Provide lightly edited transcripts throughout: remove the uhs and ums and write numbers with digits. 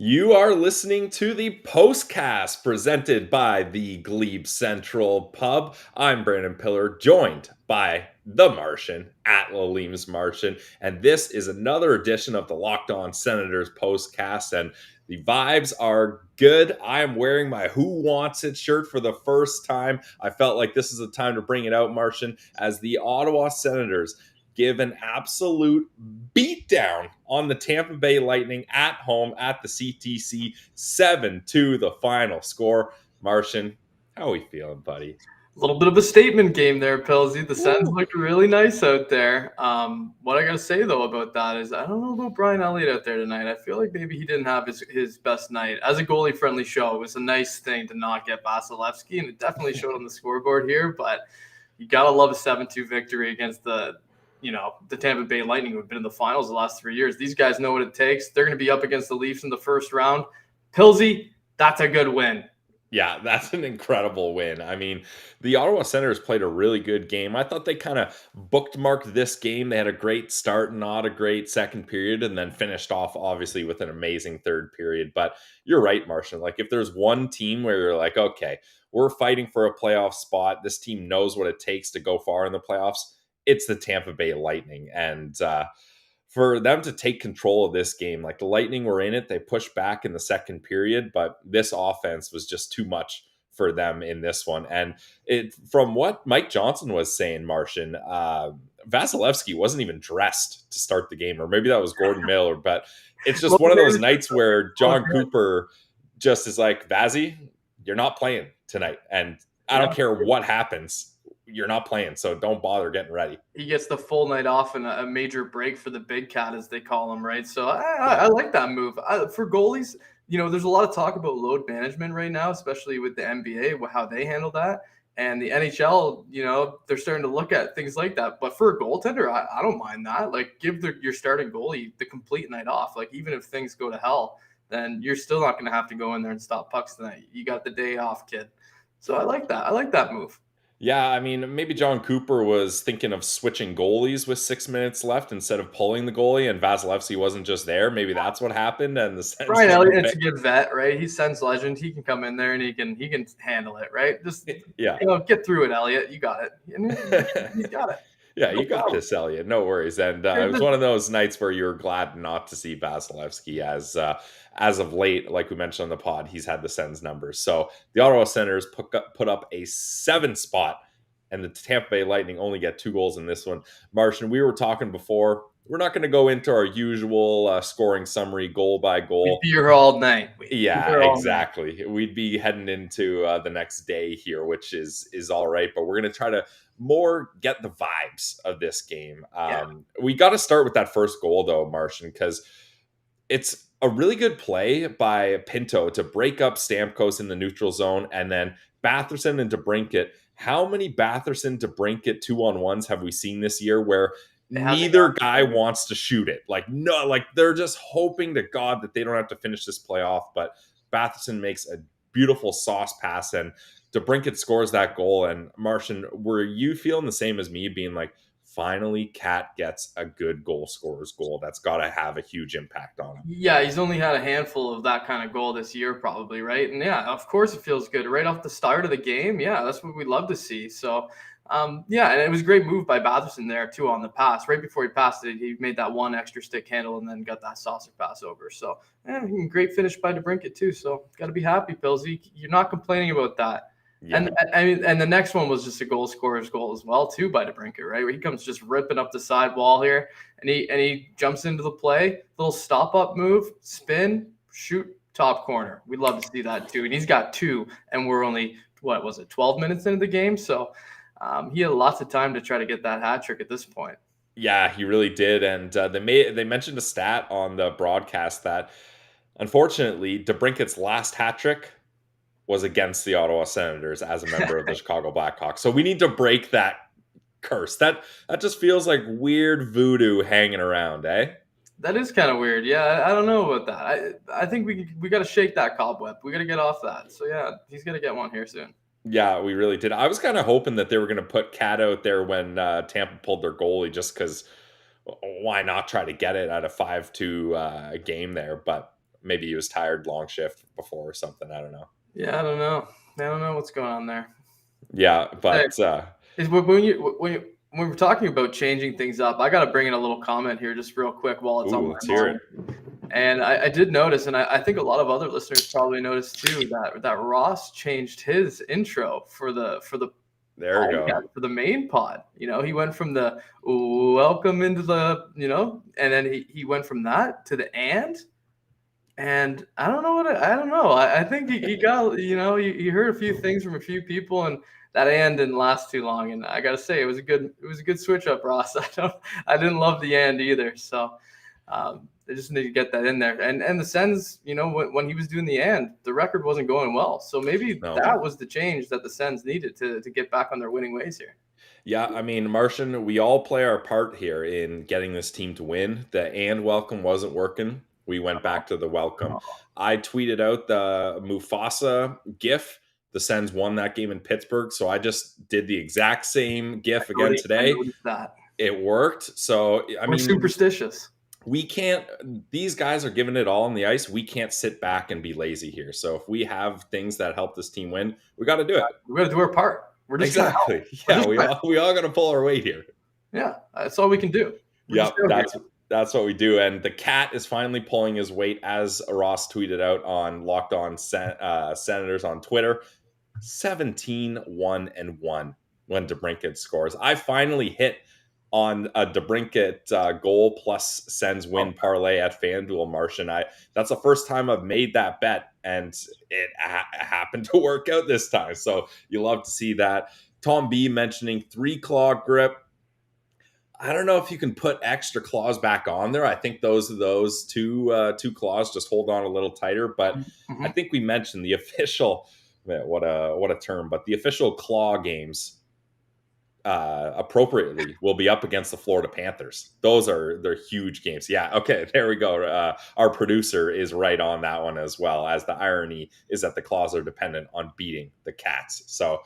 You are listening to the Postcast presented by the Glebe Central Pub. I'm Brandon Pillar, joined by the Martian at Lalim's Martian, and this is another edition of the Locked On Senators Postcast. And the vibes are good. I am wearing my Who Wants It shirt for the first time. I felt like this is the time to bring it out, Martian, as the Ottawa Senators give an absolute beatdown on the Tampa Bay Lightning at home at the CTC. 7-2 the final score. Martian, how are we feeling, buddy? A little bit of a statement game there, Pilsy. The Sens Woo. looked really nice out there. What I got to say, though, about that is I don't know about Brian Elliott out there tonight. I feel like maybe he didn't have his best night. As a goalie-friendly show, it was a nice thing to not get Vasilevsky, and it definitely showed on the scoreboard here, but you got to love a 7-2 victory against the Tampa Bay Lightning, who have been in the finals the last 3 years. These guys know what it takes. They're going to be up against the Leafs in the first round. Pilsy, that's a good win. Yeah, that's an incredible win. I mean, the Ottawa Senators played a really good game. I thought they kind of bookmarked this game. They had a great start, not a great second period, and then finished off, obviously, with an amazing third period. But you're right, Martian. Like, if there's one team where you're like, okay, we're fighting for a playoff spot, this team knows what it takes to go far in the playoffs, it's the Tampa Bay Lightning. And for them to take control of this game, like the Lightning were in it, they pushed back in the second period, but this offense was just too much for them in this one. And it, from what Mike Johnson was saying, Martian, Vasilevsky wasn't even dressed to start the game, or maybe that was Gordon Miller, but it's just one of those nights where John Cooper just is like, Vazzy, you're not playing tonight. And I don't care what happens. You're not playing, so don't bother getting ready. He gets the full night off and a major break for the big cat, as they call him, right? So I like that move. For goalies, there's a lot of talk about load management right now, especially with the NBA, how they handle that. And the NHL, they're starting to look at things like that. But for a goaltender, I don't mind that. Like, give your starting goalie the complete night off. Like, even if things go to hell, then you're still not going to have to go in there and stop pucks tonight. You got the day off, kid. So I like that. I like that move. Yeah, I mean, maybe John Cooper was thinking of switching goalies with 6 minutes left instead of pulling the goalie, and Vasilevsky wasn't just there. Maybe that's what happened, and the Sens Brian didn't Elliott's pick. a good vet, right? He's Sens legend. He can come in there and he can handle it, right? Just Yeah. get through it, Elliott. You got it. He's got it. Yeah, you got this, Elliot. No worries. And it was one of those nights where you were glad not to see Vasilevsky, as of late, like we mentioned on the pod, he's had the Sens numbers. So the Ottawa Senators put up a 7 spot, and the Tampa Bay Lightning only get 2 goals in this one. Martian, we were talking before. We're not going to go into our usual scoring summary, goal by goal. We'd be here all night. Exactly. We'd be heading into the next day here, which is all right. But we're going to try to more get the vibes of this game. We got to start with that first goal, though, Martian, because it's a really good play by Pinto to break up Stamkos in the neutral zone, and then Batherson and DeBrincat. How many Batherson DeBrincat 2-on-1s have we seen this year where neither guy wants to shoot it? Like, no, like they're just hoping to God that they don't have to finish this playoff. But Batherson makes a beautiful sauce pass, and DeBrincat scores that goal. And Martian, were you feeling the same as me, being like, finally Cat gets a good goal scorer's goal that's got to have a huge impact on him? Yeah, he's only had a handful of that kind of goal this year, probably, right? And yeah, of course it feels good right off the start of the game. Yeah, that's what we love to see. So yeah, and it was a great move by Batherson there too on the pass. Right before he passed it, he made that one extra stick handle and then got that saucer pass over. So great finish by DeBrincat too. So got to be happy, Pillsy. You're not complaining about that. Yeah. And the next one was just a goal scorer's goal as well too by DeBrincat, right? Where he comes just ripping up the side wall here, and he jumps into the play, little stop up move, spin, shoot, top corner. We'd love to see that too. And he's got 2, and we're only 12 minutes into the game, so he had lots of time to try to get that hat trick at this point. Yeah, he really did. And they mentioned a stat on the broadcast that unfortunately DeBrincat's last hat trick was against the Ottawa Senators as a member of the Chicago Blackhawks. So we need to break that curse. That just feels like weird voodoo hanging around, eh? That is kind of weird. Yeah, I don't know about that. I think we got to shake that cobweb. We got to get off that. So yeah, he's gonna get one here soon. Yeah, we really did. I was kind of hoping that they were going to put Cat out there when Tampa pulled their goalie, just because why not try to get it at a 5-2 game there? But maybe he was tired, long shift before or something. I don't know. Yeah, I don't know. I don't know what's going on there. Yeah, Hey, but when we're talking about changing things up, I got to bring in a little comment here just real quick while it's on ooh, my let's hear it. mind. And I did notice, and I think a lot of other listeners probably noticed too, that Ross changed his intro for the There we go. podcast, for the main pod. He went from the welcome into the, and then he went from that to the and I don't know I don't know. I think he got, you heard a few things from a few people, and that and didn't last too long. And I got to say, it was a good switch up, Ross. I didn't love the and either. So they just need to get that in there. And the Sens, when he was doing the and, the record wasn't going well. So maybe No. that was the change that the Sens needed to get back on their winning ways here. Yeah, I mean, Martian, we all play our part here in getting this team to win. The and welcome wasn't working. We went back to the welcome. I tweeted out the Mufasa GIF. The Sens won that game in Pittsburgh, so I just did the exact same GIF again today. I noticed that. It worked. So We're superstitious. We can't. These guys are giving it all on the ice. We can't sit back and be lazy here. So if we have things that help this team win, we got to do it. We got to do our part. We're just exactly. Yeah, we all got to pull our weight here. Yeah, that's all we can do. Yep, that's what we do. And the cat is finally pulling his weight, as Ross tweeted out on Locked On Senators on Twitter. 17-1-1 when DeBrincat scores. I finally hit on a DeBrincat goal plus Sens win parlay at FanDuel, Martian. That's the first time I've made that bet, and it happened to work out this time. So you love to see that. Tom B mentioning 3-claw grip. I don't know if you can put extra claws back on there. I think those two claws just hold on a little tighter. But I think we mentioned the official, what a term, but the official claw games appropriately will be up against the Florida Panthers. They're huge games. Yeah, okay, there we go. Our producer is right on that one as well, as the irony is that the claws are dependent on beating the Cats. So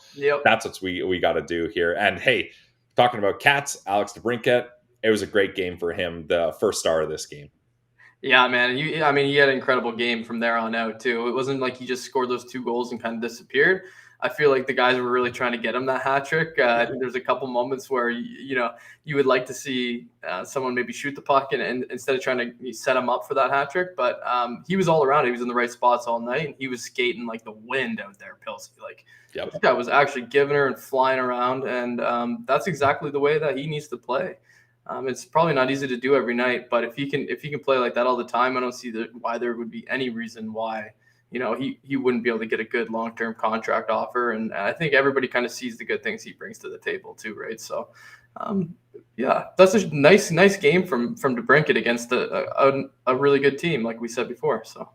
that's what we got to do here. And hey, talking about Cats, Alex DeBrincat, it was a great game for him, the first star of this game. Yeah, man. He had an incredible game from there on out, too. It wasn't like he just scored those 2 goals and kind of disappeared. I feel like the guys were really trying to get him that hat trick. I think there's a couple moments where, you would like to see someone maybe shoot the puck and instead of trying to set him up for that hat trick. But he was all around. He was in the right spots all night, and he was skating like the wind out there, Pilsy. This guy was actually giving her and flying around, and that's exactly the way that he needs to play. It's probably not easy to do every night, but if he can play like that all the time, I don't see why there would be any reason why he wouldn't be able to get a good long-term contract offer. And I think everybody kind of sees the good things he brings to the table too, right? So, that's a nice game from DeBrincat against a really good team, like we said before. So,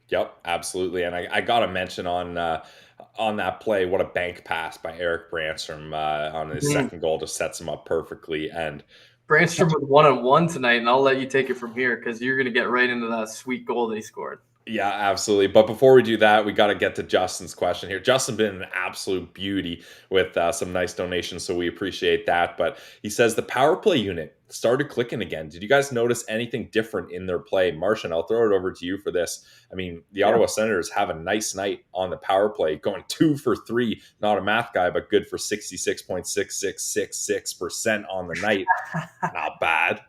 yep, absolutely. And I got to mention on that play, what a bank pass by Erik Brannstrom on his second goal just sets him up perfectly. And Brannstrom with 1-on-1 tonight, and I'll let you take it from here because you're going to get right into that sweet goal that he scored. Yeah, absolutely. But before we do that, we got to get to Justin's question here. Justin been an absolute beauty with some nice donations, so we appreciate that. But he says the power play unit started clicking again. Did you guys notice anything different in their play? Martian, I'll throw it over to you for this. I mean, the Ottawa Senators have a nice night on the power play, going 2 for 3. Not a math guy, but good for 66.6666% on the night. Not bad.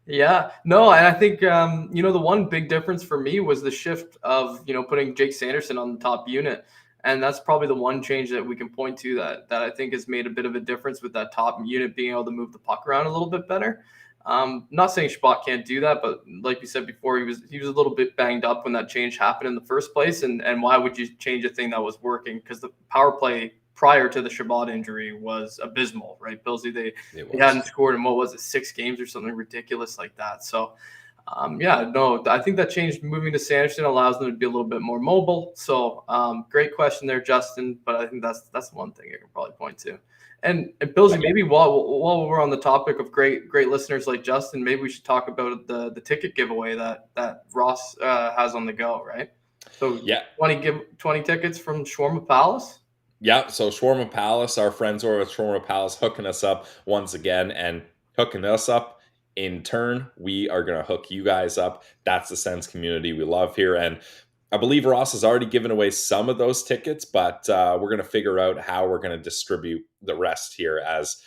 Yeah, no, and I think, the one big difference for me was the shift of, putting Jake Sanderson on the top unit. And that's probably the one change that we can point to that I think has made a bit of a difference with that top unit being able to move the puck around a little bit better. Not saying Spot can't do that, but like you said before, he was a little bit banged up when that change happened in the first place. And why would you change a thing that was working? Because the power play prior to the Shabbat injury was abysmal, right? Billsy, they hadn't scored in, 6 games or something ridiculous like that. So, I think that change moving to Sanderson allows them to be a little bit more mobile. So, great question there, Justin. But I think that's one thing I can probably point to. And Billsy, maybe while we're on the topic of great listeners like Justin, maybe we should talk about the ticket giveaway that Ross has on the go, right? So, 20 tickets from Shawarma Palace. Yeah, so Shawarma Palace, our friends over at Shawarma Palace hooking us up once again and hooking us up In turn, we are going to hook you guys up. That's the Sens community we love here. And I believe Ross has already given away some of those tickets, but we're going to figure out how we're going to distribute the rest here, as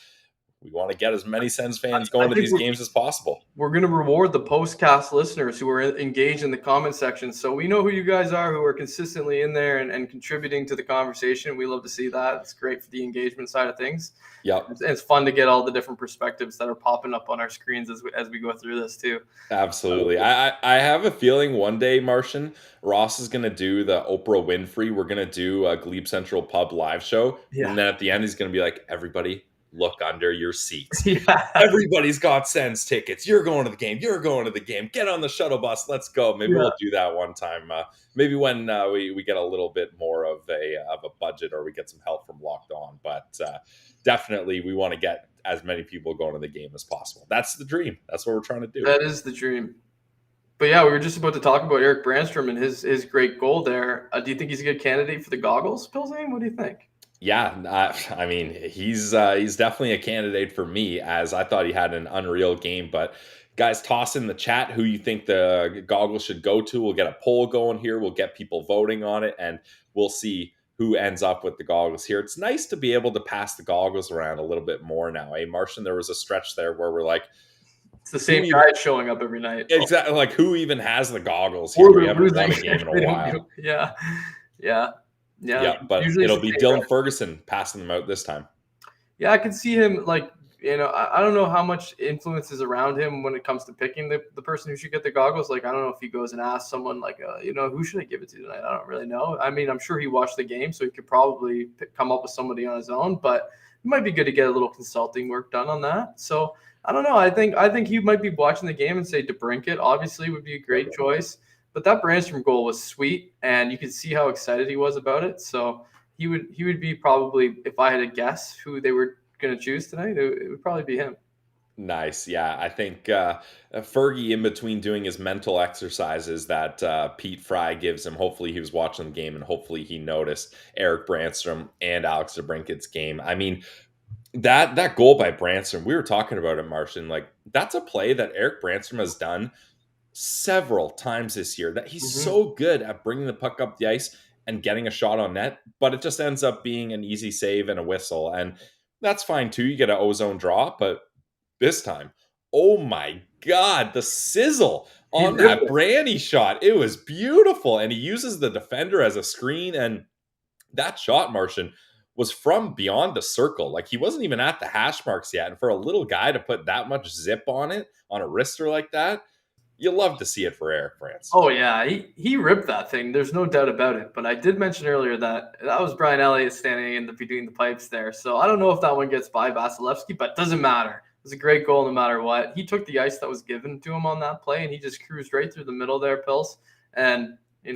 we want to get as many Sens fans I going to think these games as possible. we're going to reward the Postcast listeners who are engaged in the comment section. So we know who you guys are, who are consistently in there and contributing to the conversation. We love to see that. It's great for the engagement side of things. Yep. It's fun to get all the different perspectives that are popping up on our screens as we go through this too. Absolutely. I have a feeling one day, Martian, Ross is going to do the Oprah Winfrey. We're going to do a Glebe Central Pub live show. Yeah. And then at the end, he's going to be like, everybody, look under your seats. Yeah. Everybody's got Sens tickets. You're going to the game. You're going to the game. Get on the shuttle bus. Let's go. Maybe we'll do that one time. Maybe when we get a little bit more of a budget, or we get some help from Locked On. But definitely, we want to get as many people going to the game as possible. That's the dream. That's what we're trying to do. That is the dream. But yeah, we were just about to talk about Erik Brannstrom and his great goal there. Do you think he's a good candidate for the goggles, Pilsane? What do you think? Yeah, I mean, he's definitely a candidate for me, as I thought he had an unreal game. But guys, toss in the chat who you think the goggles should go to. We'll get a poll going here. We'll get people voting on it, and we'll see who ends up with the goggles here. It's nice to be able to pass the goggles around a little bit more now. Hey, Martian, there was a stretch there where we're like, it's the same guy showing up every night. Exactly. Like, who even has the goggles here? We haven't won a game in a while. Yeah. But it'll be Dylan Ferguson passing them out this time. Yeah, I can see him, like, I don't know how much influence is around him when it comes to picking the person who should get the goggles. Like, I don't know if he goes and asks someone, like, who should I give it to tonight? I don't really know. I mean, I'm sure he watched the game, so he could probably come up with somebody on his own, but it might be good to get a little consulting work done on that. So I don't know. I think he might be watching the game and say DeBrincat obviously would be a great choice. But that Brannstrom goal was sweet, and you could see how excited he was about it. So he would be probably, if I had to guess who they were going to choose tonight, it would probably be him. Nice. Yeah, I think Fergie, in between doing his mental exercises that Pete Fry gives him, hopefully he was watching the game, and hopefully he noticed Erik Brannstrom and Alex DeBrincat's game. I mean, that goal by Brannstrom, we were talking about it, Martian. Like, that's a play that Erik Brannstrom has done several times this year, that he's so good at bringing the puck up the ice and getting a shot on net, but it just ends up being an easy save and a whistle. And that's fine too. You get an ozone draw, but this time, oh my God, the sizzle on that Brandy shot. It was beautiful. And he uses the defender as a screen. And that shot, Martian, was from beyond the circle. Like, he wasn't even at the hash marks yet. And for a little guy to put that much zip on it, on a wrister like that, you love to see it for Erik Brannstrom. Oh, yeah. He ripped that thing. There's no doubt about it. But I did mention earlier that was Brian Elliott standing in between the pipes there. So I don't know if that one gets by Vasilevsky, but it doesn't matter. It was a great goal no matter what. He took the ice that was given to him on that play, and he just cruised right through the middle there, Pils. And, you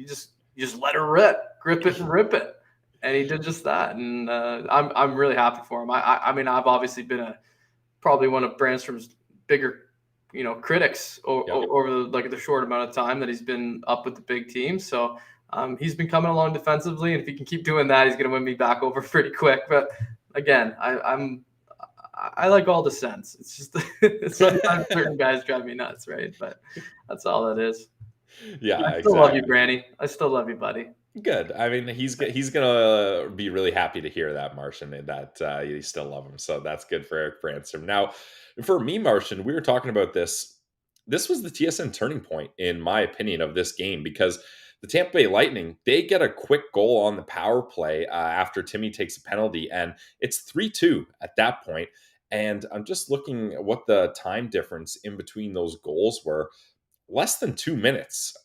just let her rip. Grip it and rip it. And he did just that. And I'm really happy for him. I mean, I've obviously been probably one of Brannstrom's bigger critics over the short amount of time that he's been up with the big team. So he's been coming along defensively, and if he can keep doing that, he's going to win me back over pretty quick. But again, I like all the Sens. It's just sometimes certain guys drive me nuts, right? But that's all that is. Yeah, I still love you, Brandy. I still love you, buddy. Good. I mean, he's gonna be really happy to hear that, Martian, and that you still love him. So that's good for Erik Brannstrom. Now, for me, Martian, we were talking about this. This was the TSN turning point, in my opinion, of this game, because the Tampa Bay Lightning, they get a quick goal on the power play after Timmy takes a penalty, and it's 3-2 at that point. And I'm just looking at what the time difference in between those goals were. Less than 2 minutes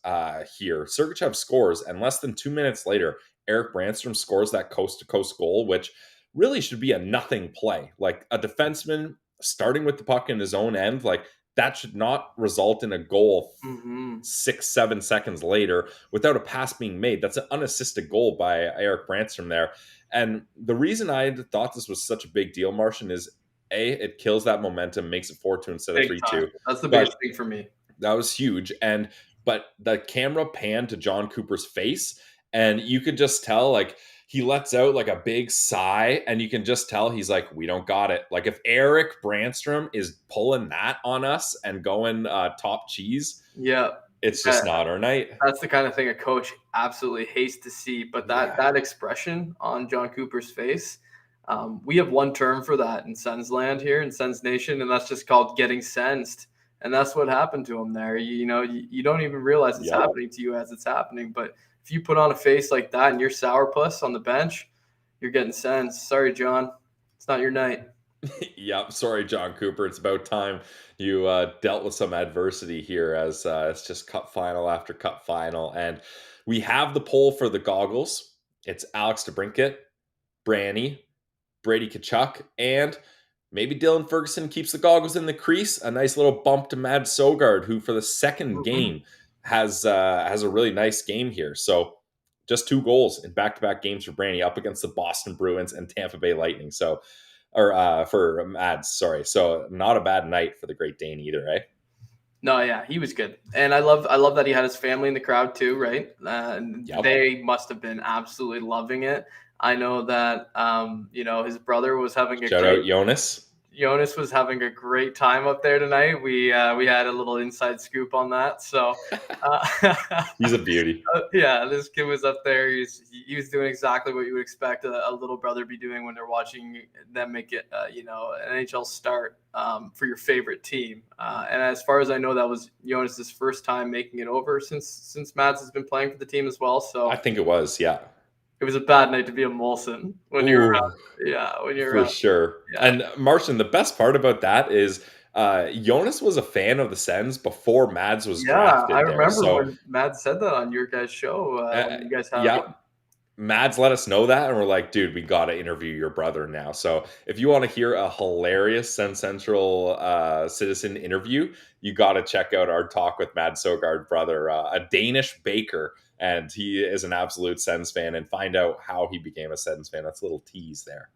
here. Sergachev scores, and less than 2 minutes later, Erik Brannstrom scores that coast-to-coast goal, which really should be a nothing play. Like, a defenseman starting with the puck in his own end, like, that should not result in a goal 6-7 seconds later without a pass being made. That's an unassisted goal by Erik Brannstrom there. And the reason I thought this was such a big deal, Martian, is it kills that momentum, makes it 4-2 instead of 3-2. That's the biggest thing for me. That was huge. But the camera panned to John Cooper's face, And you could just tell, like, he lets out like a big sigh, and you can just tell he's like, we don't got it. Like, if Erik Brannstrom is pulling that on us and going top cheese, Yeah. it's just not our night. That's the kind of thing a coach absolutely hates to see. But that expression on John Cooper's face, we have one term for that in Sens land here in Sens Nation, and that's just called getting sensed. And that's what happened to him there. You don't even realize it's Yep. happening to you as it's happening. But if you put on a face like that and you're sourpuss on the bench, you're getting sensed. Sorry, John, it's not your night. Yep. Sorry, John Cooper. It's about time you dealt with some adversity here, as it's just cup final after cup final. And we have the poll for the goggles. It's Alex DeBrincat, Branny, Brady Tkachuk, and maybe Dylan Ferguson keeps the goggles in the crease. A nice little bump to Mad Sogard, who for the second Mhm. game has a really nice game here. So just 2 goals in back-to-back games for Branny up against the Boston Bruins and Tampa Bay Lightning. So, or for Mads, sorry. So not a bad night for the Great Dane either, right? No, yeah, he was good, and I love that he had his family in the crowd too, right? Yep. They must have been absolutely loving it. I know that his brother was having a Shout great out Jonas. Jonas was having a great time up there tonight. We had a little inside scoop on that. So, He's a beauty. yeah, this kid was up there. He was doing exactly what you would expect a little brother be doing when they're watching them make it, an NHL start for your favorite team. And as far as I know, that was Jonas's first time making it over since Mads has been playing for the team as well. I So think it was, yeah. it was a bad night to be a Molson when you're around. Ooh, Yeah, when you're for around. sure. Yeah. And Martian, the best part about that is Jonas was a fan of the Sens before Mads was Yeah, I drafted there. remember So, when Matt said that on your guys' show, uh, when you guys had yeah, one. Mads let us know that, and we're like, dude, we got to interview your brother now. So, if you want to hear a hilarious Sens Central citizen interview, you got to check out our talk with Mads Sogard brother, a Danish baker, and he is an absolute Sens fan, and find out how he became a Sens fan. That's a little tease there.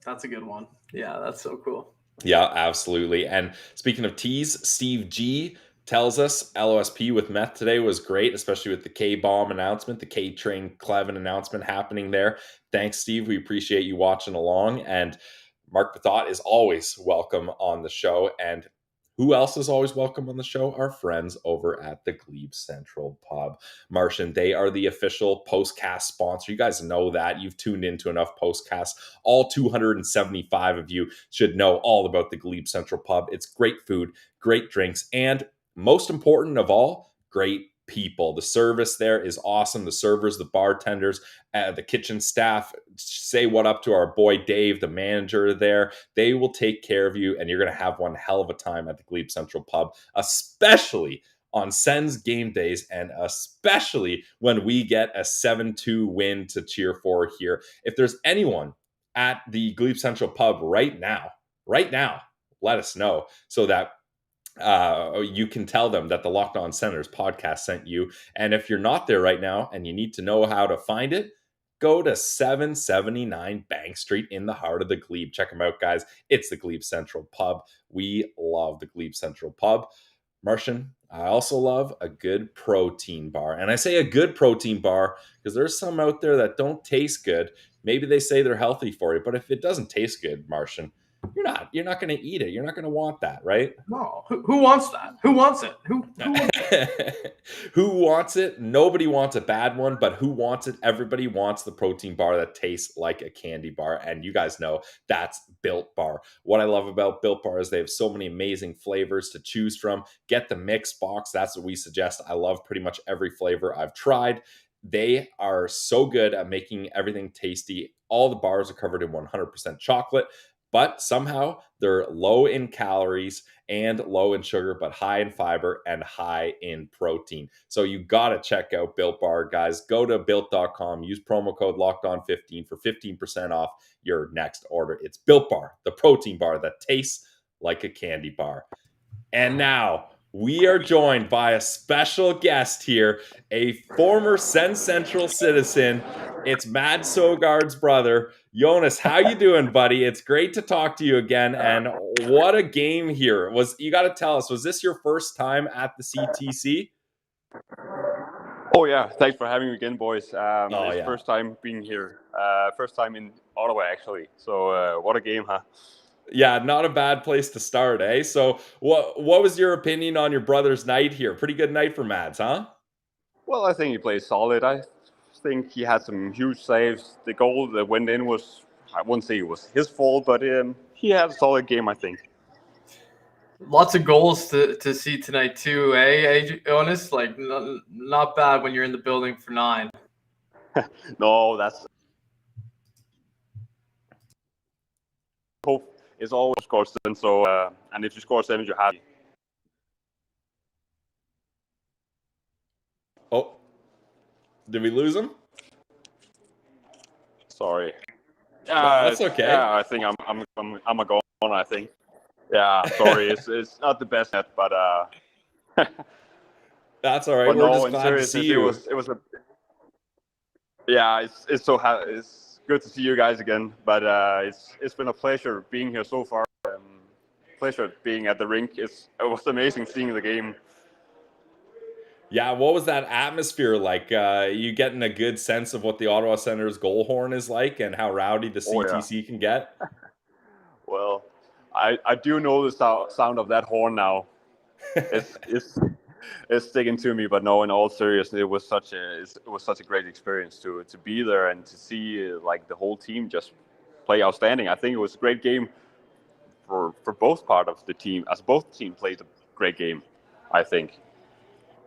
That's a good one. Yeah, that's so cool. Yeah, absolutely. And speaking of teas, Steve G tells us LOSP with meth today was great, especially with the K bomb announcement, the K train Clevin announcement happening there. Thanks, Steve. We appreciate you watching along. And Mark Bethot is always welcome on the show. And who else is always welcome on the show? Our friends over at the Glebe Central Pub. Martian, they are the official Postcast sponsor. You guys know that. You've tuned into enough Postcasts. All 275 of you should know all about the Glebe Central Pub. It's great food, great drinks, and most important of all, great people. The service there is awesome. The servers, the bartenders, the kitchen staff, say what up to our boy Dave, the manager there. They will take care of you, and you're going to have one hell of a time at the Glebe Central Pub, especially on Sens game days, and especially when we get a 7-2 win to cheer for here. If there's anyone at the Glebe Central Pub right now, let us know so that you can tell them that the Locked On Senators podcast sent you. And if you're not there right now and you need to know how to find it, go to 779 Bank Street in the heart of the Glebe. Check them out, guys. It's the Glebe Central Pub. We love the Glebe Central Pub. Martian, I also love a good protein bar. And I say a good protein bar because there's some out there that don't taste good. Maybe they say they're healthy for you, but if it doesn't taste good, Martian, you're not going to eat it. You're not going to want that, right? No, who wants that? Who wants it? Who wants Who wants it? Nobody wants a bad one, but who wants it? Everybody wants the protein bar that tastes like a candy bar. And you guys know that's Built Bar. What I love about Built Bar is they have so many amazing flavors to choose from. Get the mix box. That's what we suggest. I love pretty much every flavor I've tried. They are so good at making everything tasty. All the bars are covered in 100% chocolate, but somehow they're low in calories and low in sugar, but high in fiber and high in protein. So you got to check out Built Bar, guys. Go to built.com, use promo code LOCKEDON15 for 15% off your next order. It's Built Bar, the protein bar that tastes like a candy bar. And now we are joined by a special guest here, a former Sens Central citizen. It's Mad Sogard's brother, Jonas. How you doing, buddy? It's great to talk to you again. And what a game here was. You got to tell us, was this your first time at the CTC? Oh yeah, thanks for having me again, boys. Oh It's yeah. first time being here. First time in Ottawa, actually. So what a game, huh? Yeah, not a bad place to start, eh? So what was your opinion on your brother's night here? Pretty good night for Mads, huh? Well, I think he played solid. I think he had some huge saves. The goal that went in was, I wouldn't say it was his fault, but he had a solid game, I think. Lots of goals to see tonight too, Jonas? Like not bad when you're in the building for 9. No, that's hope is always score seven. So and if you score seven, you're happy. Oh, did we lose him? Sorry. No, that's okay. Yeah, I think I'm a goner, I think. Yeah, sorry, it's not the best net, but That's all right. but We're no, just in glad to see seriousness, you. it was a yeah, it's good to see you guys again. But it's been a pleasure being here so far. Pleasure being at the rink. It was amazing seeing the game. Yeah, what was that atmosphere like? You getting a good sense of what the Ottawa Senators goal horn is like and how rowdy the Oh yeah. CTC can get? Well, I do know the sound of that horn now. It's sticking to me. But no, in all seriousness, it was such a great experience to be there and to see like the whole team just play outstanding. I think it was a great game for both part of the team, as both team played a great game, I think.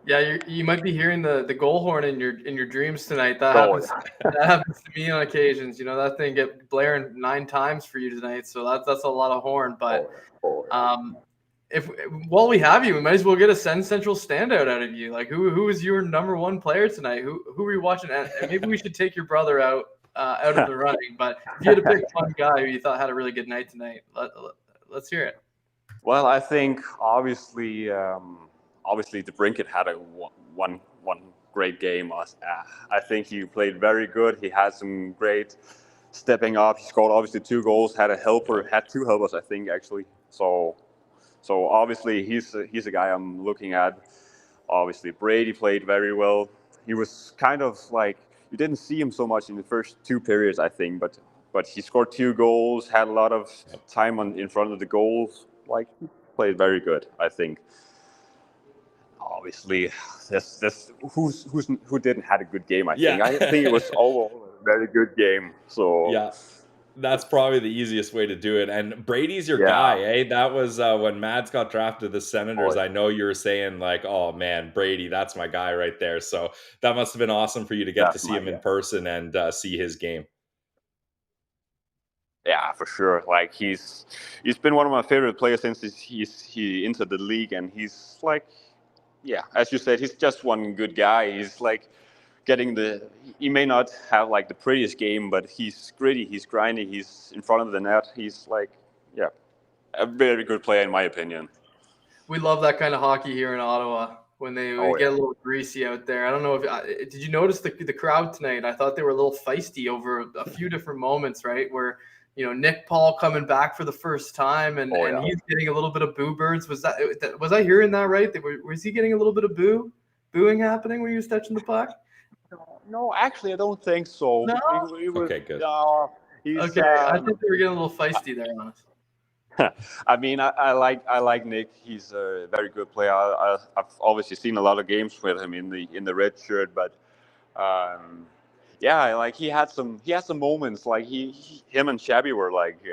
Yeah, you might be hearing the goal horn in your dreams tonight. That Oh, happens. That happens to me on occasions. You know, that thing get blaring 9 times for you tonight, so that's a lot of horn. But if while we have you, we might as well get a Send Central standout out of you. Like who is your number one player tonight? Who are you watching? And maybe we should take your brother out of the running. But if you had to pick one guy who you thought had a really good night tonight, let's hear it. Well, I think obviously DeBrincat had a one great game. I think he played very good. He had some great stepping up. He scored obviously 2 goals. Had had 2 helpers, I think actually. So obviously he's a guy I'm looking at. Obviously Brady played very well. He was kind of like, you didn't see him so much in the first 2 periods, I think, but he scored 2 goals. Had a lot of time in front of the goals. Like, he played very good, I think. Obviously, who didn't had a good game? I think it was overall a very good game. So Yeah, that's probably the easiest way to do it. And Brady's your yeah, guy, eh? That was when Mads got drafted to the Senators. I know you were saying like, "Oh man, Brady, that's my guy right there." So that must have been awesome for you to get to that's see my him in guy. person and see his game. Yeah, for sure. Like he's been one of my favorite players since he entered the league, and he's like, yeah, as you said, he's just one good guy. He's like getting he may not have like the prettiest game, but he's gritty, he's grindy, he's in front of the net. He's like, yeah, a very good player in my opinion. We love that kind of hockey here in Ottawa when they Oh get yeah. a little greasy out there. I don't know if did you notice the crowd tonight? I thought they were a little feisty over a few different moments, right? Where Nick Paul coming back for the first time and Oh yeah. he's getting a little bit of boo birds. Was I hearing that right? Was he getting a little bit of booing happening when he was touching the puck? No, actually, I don't think so. No. He was. Okay, good. He's. Okay, I think they were getting a little feisty there on us. I mean, I like Nick. He's a very good player. I've obviously seen a lot of games with him in the red shirt, but yeah, like he had some moments like him and Shabby were like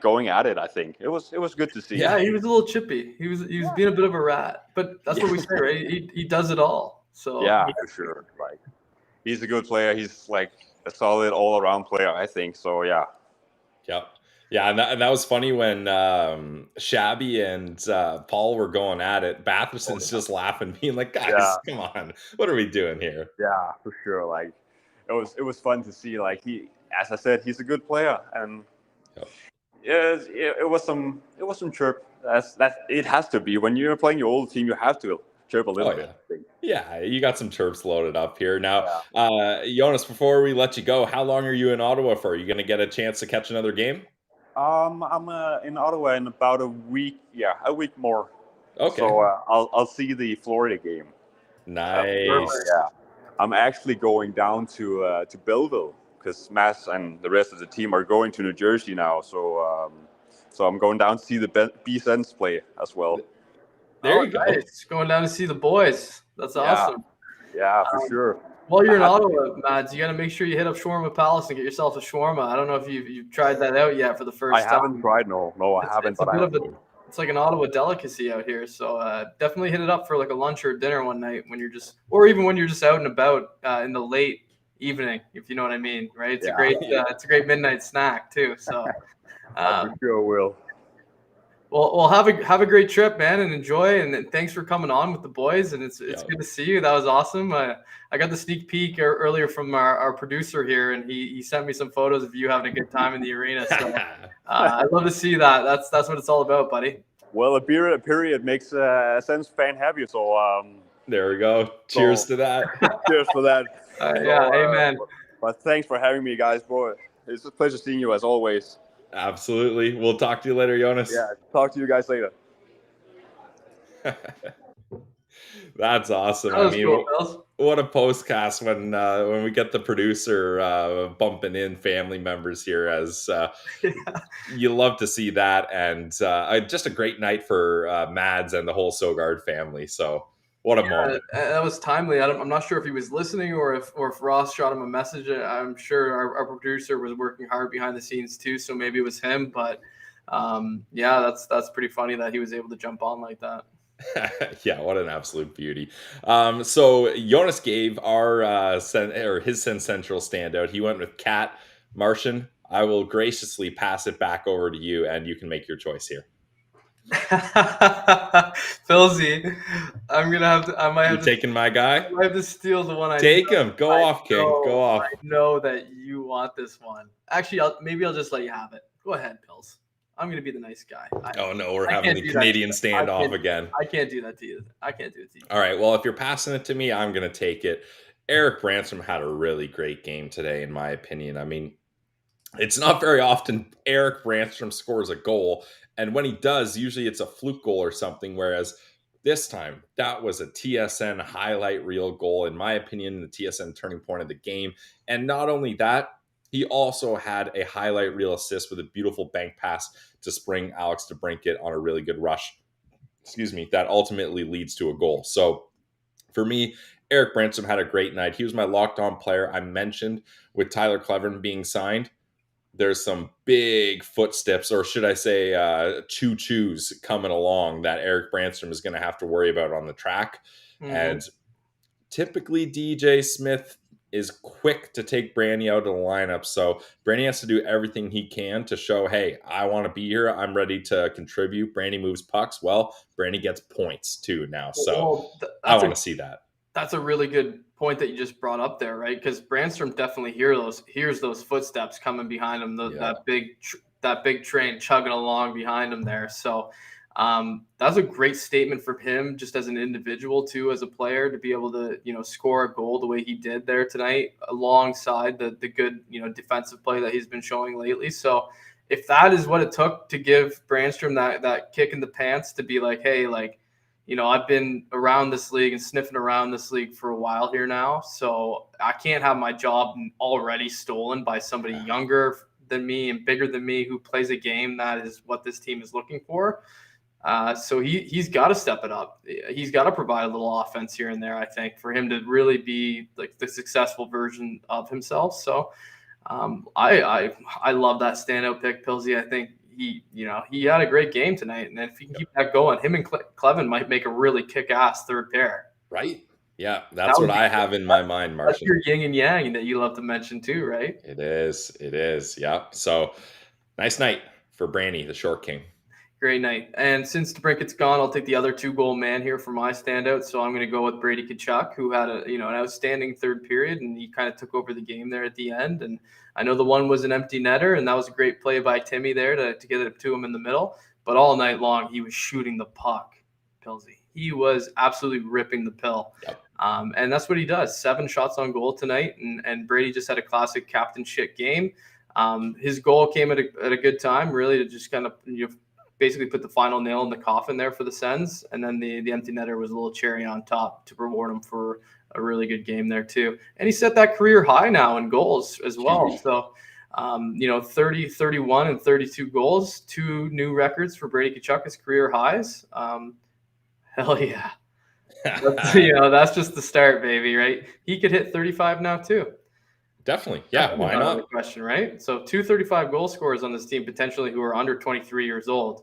going at it. I think it was good to see. Yeah, he was a little chippy. He was being a bit of a rat, but that's what we say, right? He does it all. So Yeah, for sure. Like he's a good player. He's like a solid all around player. I think so. Yeah. Yep. Yeah, and that was funny when Shabby and Paul were going at it. Batherson's just laughing, being like, "Guys, come on, what are we doing here?" Yeah, for sure. Like it was fun to see. Like as I said, he's a good player, and Yep. yeah, it was some chirp. That it has to be when you're playing your old team. You have to chirp a little Oh bit. yeah. I think. Yeah, you got some chirps loaded up here. Now, Yeah. Jonas, before we let you go, how long are you in Ottawa for? Are you going to get a chance to catch another game? I'm in Ottawa in about a week. Yeah, a week more. Okay. So I'll see the Florida game. Nice. Yeah, I'm actually going down to Belleville because Mass and the rest of the team are going to New Jersey now. So I'm going down to see the B-Sens play as well. There you go. Nice. Going down to see the boys. That's awesome. Yeah, for sure. While you're in Ottawa, Mads, you got to make sure you hit up Shawarma Palace and get yourself a shawarma. I don't know if you've tried that out yet for the first time. I haven't tried. No, I haven't. It's like an Ottawa delicacy out here. So definitely hit it up for like a lunch or dinner one night or even when you're just out and about in the late evening, if you know what I mean, right? It's a great midnight snack too. So I for sure will. Well, have a great trip, man, and enjoy. And thanks for coming on with the boys. And it's good to see you. That was awesome. I got the sneak peek earlier from our producer here, and he sent me some photos of you having a good time in the arena. So I'd love to see that. That's what it's all about, buddy. Well, a period makes a Sens fan happy. So there we go. Cheers to that. Cheers for that. Amen. But thanks for having me, guys. Boy, it's a pleasure seeing you as always. Absolutely. We'll talk to you later, Jonas. Yeah, talk to you guys later. That's awesome. That was cool, what a postcast when we get the producer bumping in family members here, as you love to see that, and just a great night for Mads and the whole Sogard family. So what a moment. That was timely. I'm not sure if he was listening or if Ross shot him a message. I'm sure our producer was working hard behind the scenes too, so maybe it was him. But that's pretty funny that he was able to jump on like that. Yeah, what an absolute beauty. So Jonas gave his Sens Central standout. He went with Cat Martian. I will graciously pass it back over to you, and you can make your choice here. Philzy, I might have taking my guy. I have to steal the one. Take him. Go off, King. Go off. I know that you want this one. Actually, I'll just let you have it. Go ahead, Pills. I'm going to be the nice guy. We're having the Canadian standoff again. I can't do that to you. All right. Well, if you're passing it to me, I'm going to take it. Erik Brannstrom had a really great game today, in my opinion. I mean, it's not very often Erik Brannstrom scores a goal. And when he does, usually it's a fluke goal or something. Whereas this time, that was a TSN highlight reel goal, in my opinion, the TSN turning point of the game. And not only that, he also had a highlight reel assist with a beautiful bank pass to spring Alex DeBrincat on a really good rush. That ultimately leads to a goal. So for me, Erik Brannstrom had a great night. He was my locked on player. I mentioned with Tyler Cleverin being signed, there's some big footsteps, or should I say choo-choos coming along that Erik Brannstrom is going to have to worry about on the track. Mm-hmm. And typically DJ Smith is quick to take Brandy out of the lineup. So Brandy has to do everything he can to show, hey, I want to be here. I'm ready to contribute. Brandy moves pucks. Well, Brandy gets points too now. So I want to see that. That's a really good point that you just brought up there, right? Because Brannstrom definitely hears those footsteps coming behind him, that big train chugging along behind him there. So that's a great statement from him, just as an individual too, as a player, to be able to score a goal the way he did there tonight, alongside the good defensive play that he's been showing lately. So if that is what it took to give Brannstrom that kick in the pants, to be like, hey, like, I've been around this league and sniffing around this league for a while here now, so I can't have my job already stolen by somebody younger than me and bigger than me who plays a game that is what this team is looking for. So he's got to step it up. He's got to provide a little offense here and there, I think, for him to really be like the successful version of himself. So I love that standout pick, Pilsy. I think he had a great game tonight, and if he can keep that going, him and Clevin might make a really kick-ass third pair. Right? Yeah, that's what I have in my mind, Martian. That's your yin and yang that you love to mention too, right? It is. Yeah. So nice night for Brandy, the short king. Great night. And since DeBrincat's gone, I'll take the other 2-goal man here for my standout. So I'm going to go with Brady Tkachuk, who had an outstanding third period, and he kind of took over the game there at the end. And I know the one was an empty netter, and that was a great play by Timmy there to get it to him in the middle. But all night long, he was shooting the puck, Pilsy. He was absolutely ripping the pill. Yep. And that's what he does. 7 shots on goal tonight, and Brady just had a classic captain shit game. His goal came at a good time, really, to just kind of basically put the final nail in the coffin there for the Sens. And then the empty netter was a little cherry on top to reward him for a really good game there too. And he set that career high now in goals as well. Huge. So, 30, 31, and 32 goals, 2 new records for Brady Tkachuk as career highs. Hell yeah. That's just the start, baby, right? He could hit 35 now too. Definitely. Yeah, why not? Question, right? So 235 goal scorers on this team potentially who are under 23 years old.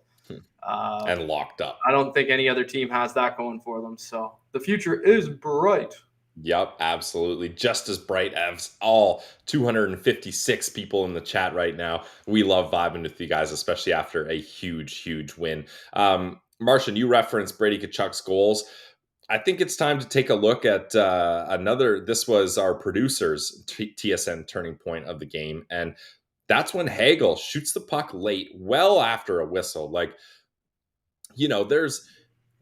And locked up. I don't think any other team has that going for them. So the future is bright. Yep, absolutely. Just as bright as all 256 people in the chat right now. We love vibing with you guys, especially after a huge, huge win. Martian, you referenced Brady Tkachuk's goals. I think it's time to take a look at another. This was our producer's TSN turning point of the game. And that's when Hagel shoots the puck late, well after a whistle. Like,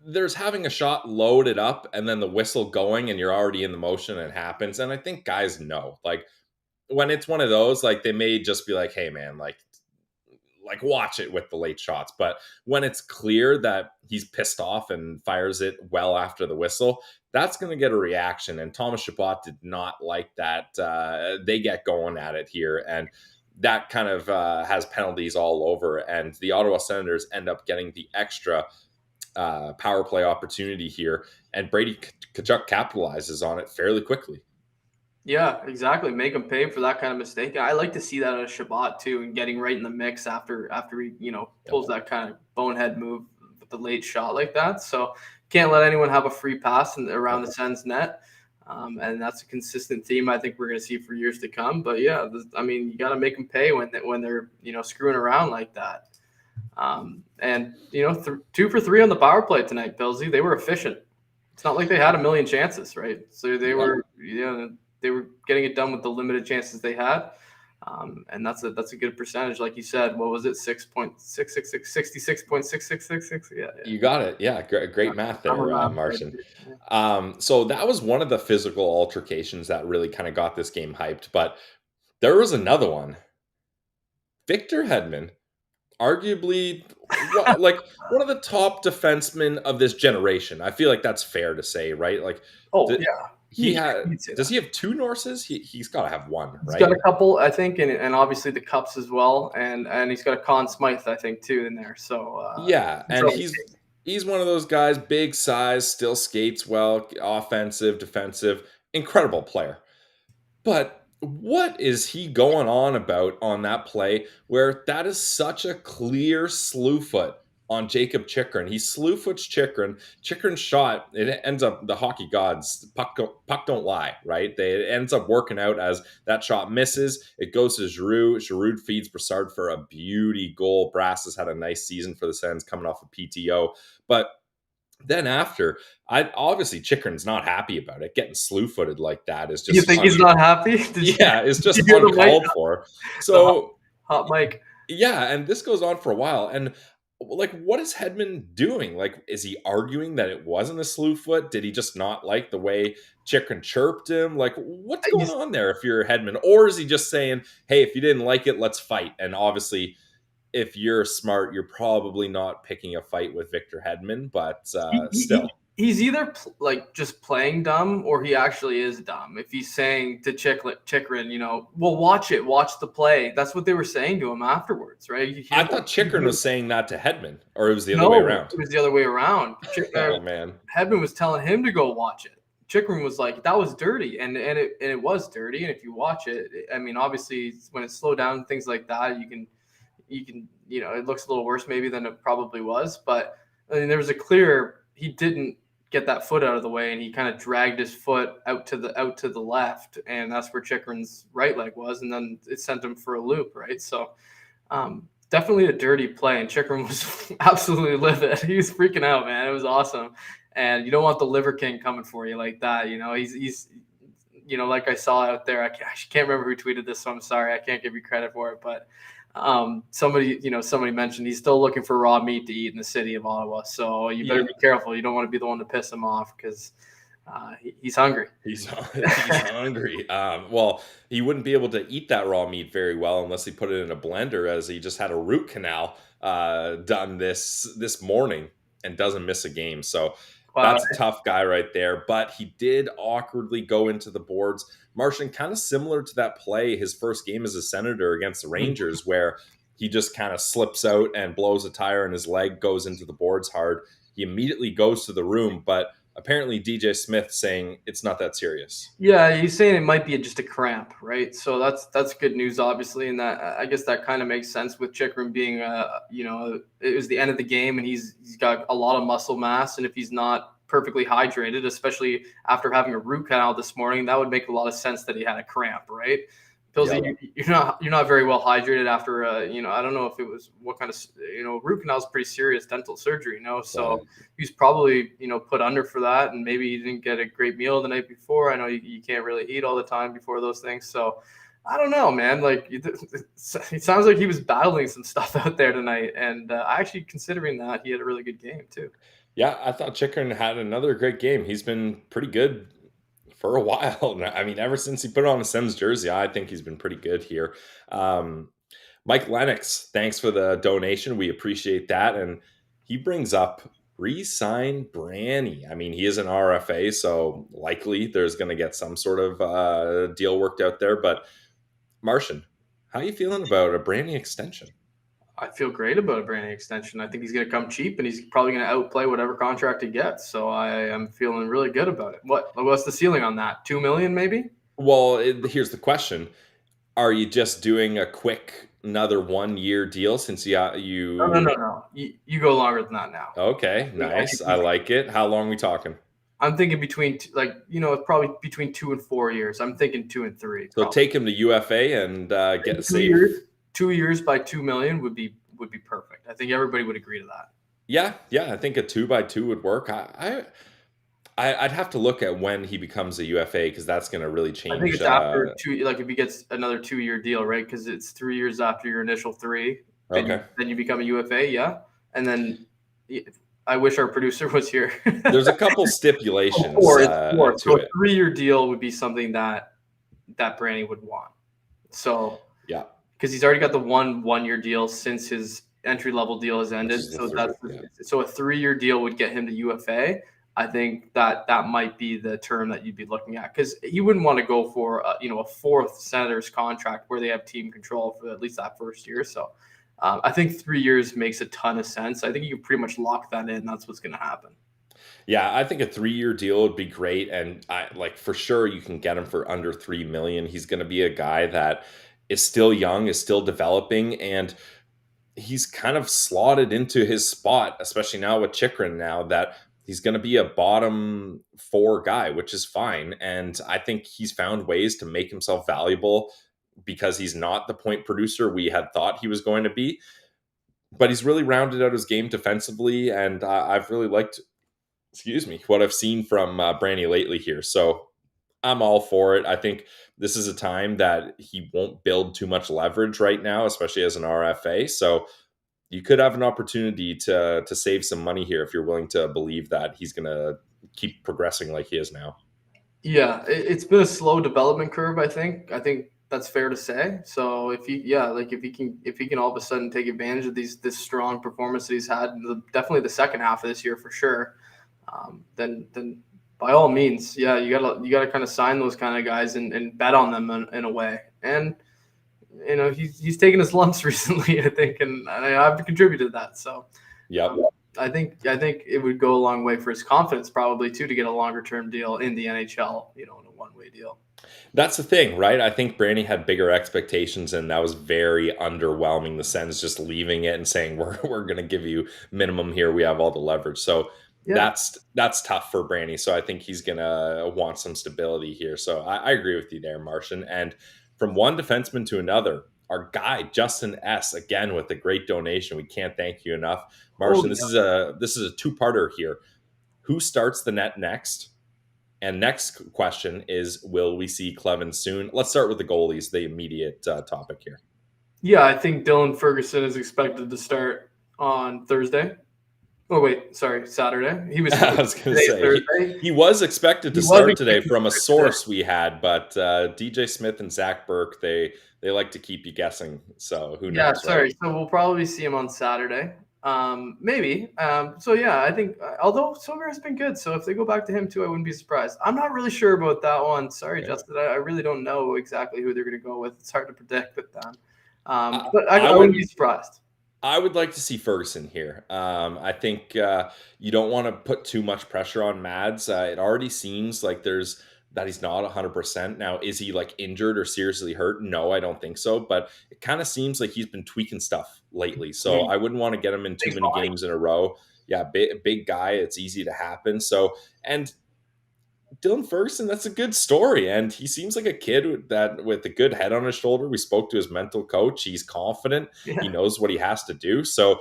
there's having a shot loaded up and then the whistle going and you're already in the motion and it happens. And I think guys know, like, when it's one of those, like, they may just be like, hey man, like watch it with the late shots. But when it's clear that he's pissed off and fires it well after the whistle, that's going to get a reaction. And Thomas Chabot did not like that. They get going at it here. And that kind of has penalties all over. And the Ottawa Senators end up getting the extra power play opportunity here, and Brady Tkachuk capitalizes on it fairly quickly. Yeah, exactly. Make him pay for that kind of mistake. I like to see that out of Chabot too, and getting right in the mix after he pulls that kind of bonehead move with the late shot like that. So can't let anyone have a free pass around the Sens net. And that's a consistent theme I think we're going to see for years to come. But yeah, you got to make them pay when they're screwing around like that. And 2 for 3 on the power play tonight, Pillsy. They were efficient. It's not like they had a million chances, right? So they were getting it done with the limited chances they had. And that's a good percentage, like you said. What was it? 66.666? Yeah. You got it. Yeah, great math there, Martian. So that was one of the physical altercations that really kind of got this game hyped. But there was another one. Victor Hedman, arguably one of the top defensemen of this generation. I feel like that's fair to say, right? Like, yeah. Does he have 2 Norses? He's got to have one, right? He's got a couple, I think, and obviously the Cups as well, and he's got a Conn Smythe, I think, too, in there. So and he's one of those guys, big size, still skates well, offensive, defensive, incredible player. But what is he going on about on that play where that is such a clear slew foot on Jacob Chychrun? He slew foots Chychrun. Chychrun's shot, it ends up, the hockey gods, puck don't lie, right? It ends up working out as that shot misses. It goes to Giroux. Giroux feeds Brassard for a beauty goal. Brass has had a nice season for the Sens coming off of PTO. But then after, obviously Chychrun's not happy about it. Getting slew-footed like that is just... You think he's not happy? It's just uncalled for. So... Hot mic. Yeah, and this goes on for a while. And, like, what is Hedman doing? Like, is he arguing that it wasn't a slew foot? Did he just not like the way Chychrun chirped him? Like, what's going on there if you're Hedman? Or is he just saying, hey, if you didn't like it, let's fight? And obviously... if you're smart, you're probably not picking a fight with Victor Hedman, but still. He's either just playing dumb or he actually is dumb. If he's saying to Chychrun, well, watch the play. That's what they were saying to him afterwards, right? I thought Chychrun was saying that to Hedman, or it was the other way around. It was the other way around. Oh, man. Hedman was telling him to go watch it. Chychrun was like, that was dirty, and it was dirty. And if you watch it, obviously when it's slowed down, things like that, you can, it looks a little worse maybe than it probably was. But there was a clear, he didn't get that foot out of the way, and he kind of dragged his foot out to the left, and that's where Chychrun's right leg was, and then it sent him for a loop, right? So definitely a dirty play, and Chychrun was absolutely livid. He was freaking out, man. It was awesome. And you don't want the Liver King coming for you like that. He's like I saw out there, I can't remember who tweeted this, so I'm sorry, I can't give you credit for it, but somebody mentioned he's still looking for raw meat to eat in the city of Ottawa. So you better be careful. You don't want to be the one to piss him off because he's hungry. He's hungry. Well, he wouldn't be able to eat that raw meat very well unless he put it in a blender, as he just had a root canal done this morning and doesn't miss a game. So Wow. that's a tough guy right there. But he did awkwardly go into the boards. Martian, kind of similar to that play, his first game as a Senator against the Rangers, where he just kind of slips out and blows a tire and his leg goes into the boards hard. He immediately goes to the room, but apparently DJ Smith saying it's not that serious. Yeah, he's saying it might be just a cramp, right? So that's good news, obviously, and that I guess that kind of makes sense with Chikrin being, it was the end of the game, and he's got a lot of muscle mass, and if he's not perfectly hydrated, especially after having a root canal this morning, that would make a lot of sense that he had a cramp, right? Pilsy, you're not very well hydrated after I don't know if it was what kind of root canal is pretty serious dental surgery, so he's probably put under for that, and maybe he didn't get a great meal the night before. I know you can't really eat all the time before those things, so I don't know, man. Like it sounds like he was battling some stuff out there tonight, and actually considering that, he had a really good game too. Yeah, I thought Chikrin had another great game. He's been pretty good for a while. I mean, ever since he put on a Sens jersey, I think he's been pretty good here. Mike Lennox, thanks for the donation. We appreciate that. And he brings up re-sign Branny. I mean, he is an RFA, so likely there's going to get some sort of deal worked out there. But Martian, how are you feeling about a Branny extension? I feel great about a Brady extension. I think he's going to come cheap, and he's probably going to outplay whatever contract he gets. So I am feeling really good about it. What's the ceiling on that? $2 million, maybe? Well, here's the question: are you just doing a quick another 1 year deal since you? No. You go longer than that now. Okay, nice. I like it. How long are we talking? I'm thinking between probably between 2 and 4 years. I'm thinking 2 and 3. So take him to UFA and get a 2 safe. years. 2 years by $2 million would be perfect. I think everybody would agree to that. Yeah. I think a 2x2 would work. I'd have to look at when he becomes a UFA because that's going to really change. I think it's after 2. Like if he gets another 2-year deal, right? Because it's 3 years after your initial 3. Then you become a UFA, yeah. And then I wish our producer was here. There's a couple stipulations. Four. So a 3-year deal would be something that Branny would want. So yeah. Because he's already got the 1-year deal since his entry-level deal has ended. So a 3-year deal would get him to UFA. I think that might be the term that you'd be looking at because he wouldn't want to go for a fourth Senators contract where they have team control for at least that first year. So I think 3 years makes a ton of sense. I think you can pretty much lock that in. That's what's going to happen. Yeah, I think a 3-year deal would be great, and for sure you can get him for under $3 million. He's going to be a guy that is still young, is still developing, and he's kind of slotted into his spot, especially now with Chikrin now that he's going to be a bottom 4 guy, which is fine. And I think he's found ways to make himself valuable because he's not the point producer we had thought he was going to be, but he's really rounded out his game defensively. And I've really liked, what I've seen from Branny lately here. So I'm all for it. I think this is a time that he won't build too much leverage right now, especially as an RFA. So you could have an opportunity to save some money here if you're willing to believe that he's going to keep progressing like he is now. Yeah, it's been a slow development curve. I think that's fair to say. So if he can all of a sudden take advantage of this strong performance that he's had, definitely the second half of this year for sure, then by all means, yeah, you gotta kind of sign those kind of guys and bet on them in a way. And he's taken his lumps recently, I think, and I've contributed to that. So yeah, I think it would go a long way for his confidence probably too to get a longer term deal in the NHL, in a one-way deal. That's the thing, right? I think Branny had bigger expectations, and that was very underwhelming. The Sens just leaving it and saying we're going to give you minimum here. We have all the leverage. So yeah. That's tough for Branny. So I think he's gonna want some stability here. So I agree with you there, Martian. And from one defenseman to another, our guy Justin S. again with a great donation. We can't thank you enough, Martian. This is a 2-parter here. Who starts the net next? And next question is, will we see Clevin soon? Let's start with the goalies, the immediate topic here. Yeah, I think Dylan Ferguson is expected to start on Thursday. Oh wait, sorry, Saturday. He was I was going to today, say Thursday. he was expected to He was start today expected from a to start today. source we had, but DJ Smith and Zach Burke they like to keep you guessing. So who Yeah, knows, right? sorry. So we'll probably see him on Saturday. Maybe. So yeah, I think although Silver has been good, so if they go back to him too, I wouldn't be surprised. I'm not really sure about that one. Sorry, Okay. Justin. I really don't know exactly who they're going to go with. It's hard to predict with them. I, But I I would wouldn't be surprised. I would like to see Ferguson here. I think you don't want to put too much pressure on Mads. It already seems like that he's not 100%. Now, is he like injured or seriously hurt? No, I don't think so. But it kind of seems like he's been tweaking stuff lately. So I wouldn't want to get him in too Big many body. games in a row. Yeah, big guy. It's easy to happen. So, and Dylan Ferguson, that's a good story. And he seems like a kid that with a good head on his shoulder. We spoke to his mental coach. He's confident. He Yeah. knows what he has to do. So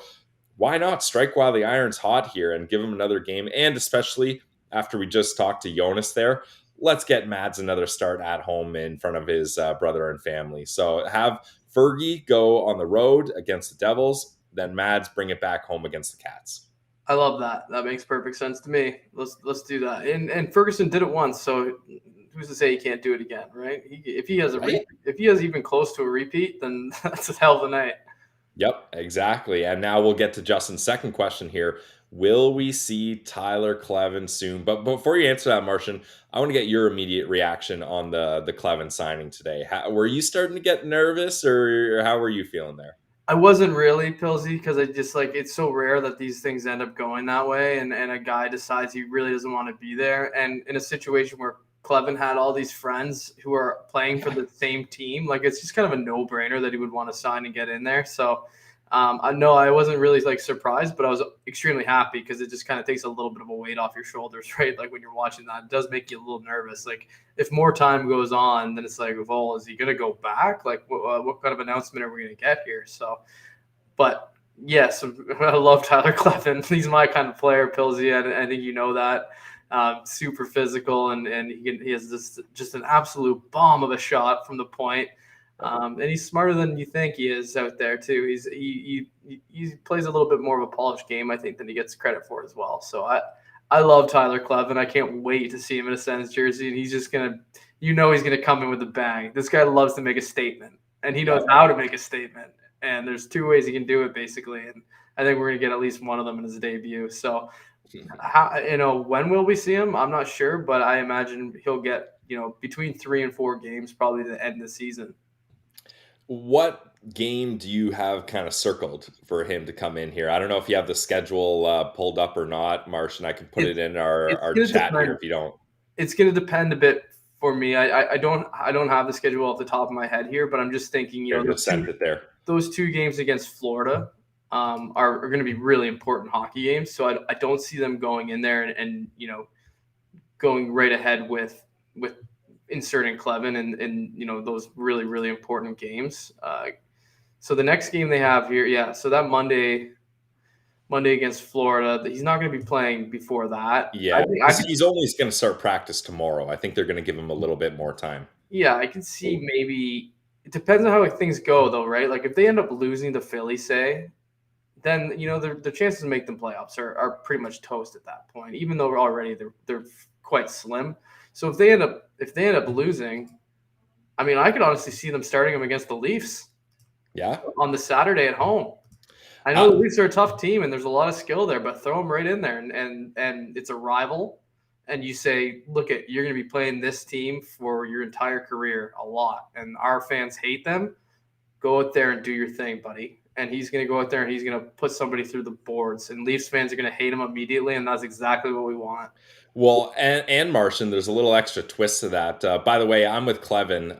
why not strike while the iron's hot here and give him another game? And especially after we just talked to Jonas there, let's get Mads another start at home in front of his brother and family. So have Fergie go on the road against the Devils, then Mads bring it back home against the Cats. I love that. That makes perfect sense to me. Let's do that. And Ferguson did it once, so who's to say he can't do it again, right? If he has Right? if he has even close to a repeat, then that's a hell of a night. Yep, exactly. And now we'll get to Justin's second question here. Will we see Tyler Clevin soon? But before you answer that, Martian, I want to get your immediate reaction on the Clevin signing today. Were you starting to get nervous, or how were you feeling there? I wasn't really Pilsy because I just like it's so rare that these things end up going that way, and a guy decides he really doesn't want to be there. And in a situation where Clevin had all these friends who are playing for the same team, like it's just kind of a no brainer that he would want to sign and get in there. So I know I wasn't really like surprised, but I was extremely happy because it just kind of takes a little bit of a weight off your shoulders, right? Like when you're watching that, it does make you a little nervous. Like if more time goes on, then it's like, well, is he going to go back? Like what kind of announcement are we going to get here? So, but yes, I love Tyler Clevin. He's my kind of player, Pilsy. I think you know that. Super physical, and he has this just an absolute bomb of a shot from the point. And he's smarter than you think he is out there too. He plays a little bit more of a polished game, I think, than he gets credit for as well. So I love Tyler Clevin. I can't wait to see him in a Sens jersey, and he's just gonna, he's gonna come in with a bang. This guy loves to make a statement, and he knows how to make a statement. And there's two ways he can do it basically, and I think we're gonna get at least one of them in his debut. So. When will we see him? I'm not sure, but I imagine he'll get, between 3 and 4 games, probably the end of the season. What game do you have kind of circled for him to come in here? I don't know if you have the schedule pulled up or not, Martian. I can put it in our chat here if you don't. It's going to depend a bit for me. I don't have the schedule off the top of my head here, but I'm just thinking, Just send it there. Those 2 games against Florida are going to be really important hockey games. So I don't see them going in there and going right ahead with inserting Clevin in those really, really important games. So the next game they have here, so that Monday against Florida, he's not going to be playing before that. Yeah, he's only going to start practice tomorrow. I think they're going to give him a little bit more time. Yeah, I can see maybe it depends on how things go though, right? Like if they end up losing to Philly, say, then the chances to make them playoffs are pretty much toast at that point, even though already they're quite slim. So if they end up losing, I mean, I could honestly see them starting them against the Leafs. Yeah. On the Saturday at home. I know the Leafs are a tough team and there's a lot of skill there, but throw them right in there and it's a rival. And you say, look, you're going to be playing this team for your entire career a lot, and our fans hate them. Go out there and do your thing, buddy. And he's going to go out there and he's going to put somebody through the boards. And Leafs fans are going to hate him immediately, and that's exactly what we want. Well, and Martian, there's a little extra twist to that. By the way, I'm with Clevin,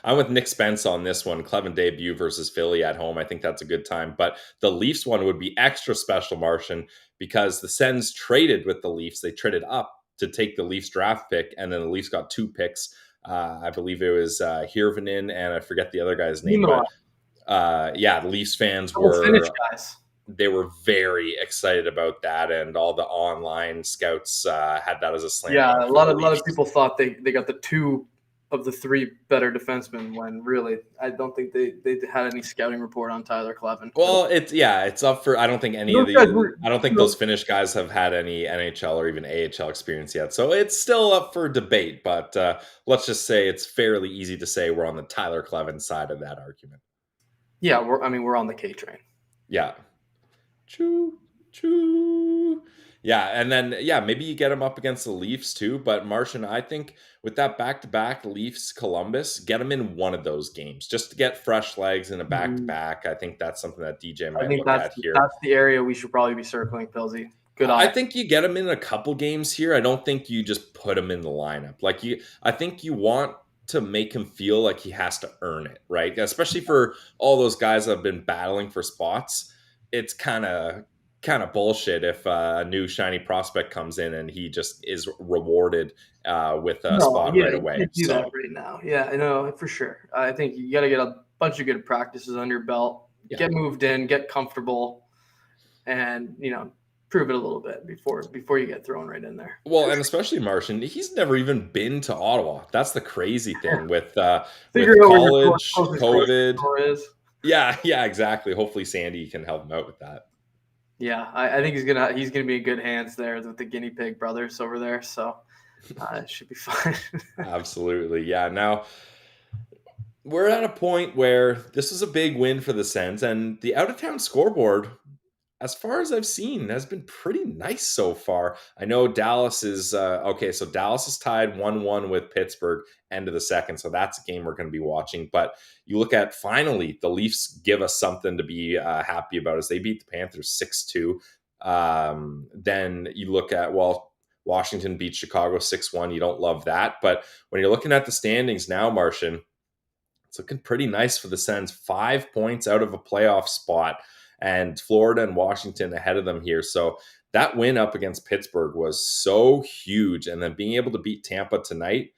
I'm with Nick Spence on this one. Clevin debut versus Philly at home. I think that's a good time. But the Leafs one would be extra special, Martian, because the Sens traded with the Leafs. They traded up to take the Leafs draft pick, and then the Leafs got 2 picks. I believe it was Hirvonen, and I forget the other guy's name. But the Leafs fans they were very excited about that, and all the online scouts had that as a slam. Yeah, a lot of people thought they got the 2 of the three better defensemen, when really I don't think they had any scouting report on Tyler Clevin. Well, it's up for. I don't think any of Those guys the. were, I don't think those Finnish guys have had any NHL or even AHL experience yet, so it's still up for debate. But let's just say it's fairly easy to say we're on the Tyler Clevin side of that argument. yeah, we're on the K train. Yeah. Choo choo. Yeah, and then maybe you get him up against the Leafs too. But Martian, I think with that back-to-back Leafs Columbus, get him in one of those games just to get fresh legs in a back-to-back. I think that's something that DJ I might think look that's at here. the area we should probably be circling, Pilsy. Good I eye. think you get him in a couple games here. I don't think you just put him in the lineup. I think you want to make him feel like he has to earn it, right? Especially for all those guys that have been battling for spots. It's kind of bullshit if a new shiny prospect comes in and he just is rewarded with a spot right away. You can't do that right now. Yeah, I know for sure. I think you got to get a bunch of good practices under your belt, get moved in, get comfortable, and prove it a little bit before you get thrown right in there. Well, and especially Martian, he's never even been to Ottawa. That's the crazy thing with Figure out college, where your COVID. is. Yeah, exactly. Hopefully Sandy can help him out with that. Yeah, I think he's gonna be in good hands there with the guinea pig brothers over there. So it should be fine. Absolutely. Yeah. Now we're at a point where this is a big win for the Sens, and the out of town scoreboard, as far as I've seen, has been pretty nice so far. I know Dallas is okay. So Dallas is tied 1-1 with Pittsburgh, end of the second. So that's a game we're going to be watching. But you look at finally the Leafs give us something to be happy about as they beat the Panthers 6-2. Then you look at Washington beat Chicago 6-1. You don't love that, but when you're looking at the standings now, Martian, it's looking pretty nice for the Sens. 5 points out of a playoff spot, and Florida and Washington ahead of them here. So that win up against Pittsburgh was so huge. And then being able to beat Tampa tonight,